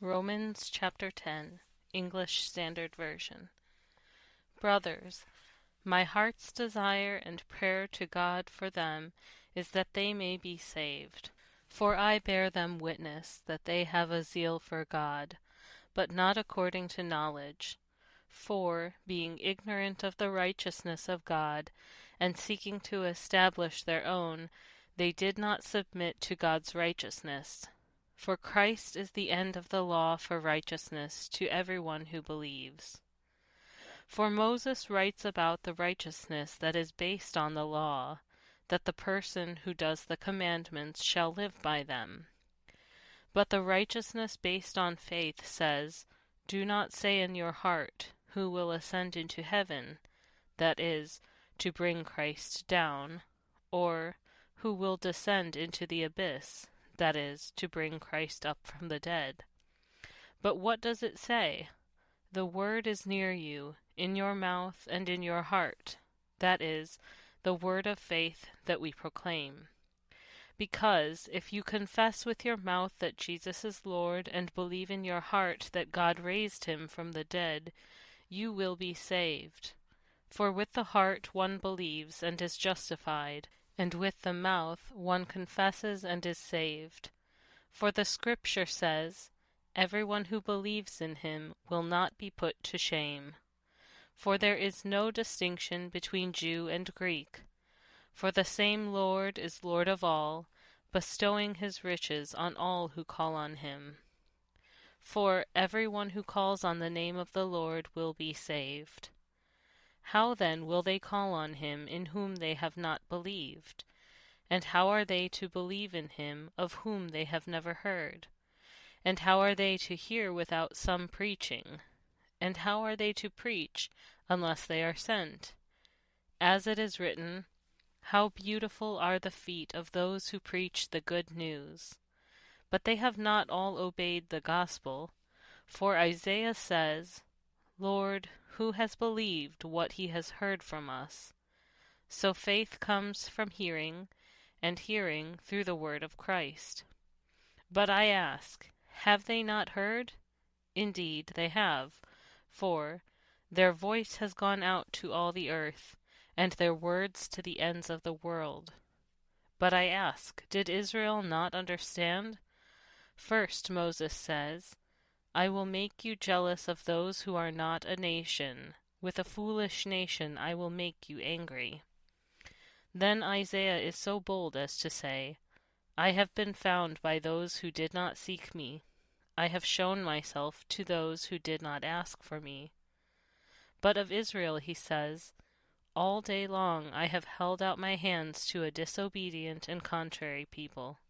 Romans chapter 10, English Standard Version. Brothers, my heart's desire and prayer to God for them is that they may be saved. For I bear them witness that they have a zeal for God, but not according to knowledge. For, being ignorant of the righteousness of God, and seeking to establish their own, they did not submit to God's righteousness. For Christ is the end of the law for righteousness to everyone who believes. For Moses writes about the righteousness that is based on the law, that the person who does the commandments shall live by them. But the righteousness based on faith says, "Do not say in your heart, 'Who will ascend into heaven?' that is, to bring Christ down, or 'Who will descend into the abyss?' that is, to bring Christ up from the dead. But what does it say? The word is near you, in your mouth and in your heart, that is, the word of faith that we proclaim. Because, if you confess with your mouth that Jesus is Lord and believe in your heart that God raised him from the dead, you will be saved. For with the heart one believes and is justified, and with the mouth one confesses and is saved. For the Scripture says, 'Everyone who believes in him will not be put to shame.' For there is no distinction between Jew and Greek. For the same Lord is Lord of all, bestowing his riches on all who call on him. For everyone who calls on the name of the Lord will be saved. How then will they call on him in whom they have not believed? And how are they to believe in him of whom they have never heard? And how are they to hear without some preaching? And how are they to preach unless they are sent? As it is written, 'How beautiful are the feet of those who preach the good news.' But they have not all obeyed the gospel. For Isaiah says, 'Lord, who has believed what he has heard from us?' So faith comes from hearing, and hearing through the word of Christ. But I ask, have they not heard? Indeed, they have. For their voice has gone out to all the earth, and their words to the ends of the world. But I ask, did Israel not understand? First Moses says, 'I will make you jealous of those who are not a nation. With a foolish nation I will make you angry.' Then Isaiah is so bold as to say, 'I have been found by those who did not seek me. I have shown myself to those who did not ask for me.' But of Israel he says, 'All day long I have held out my hands to a disobedient and contrary people.'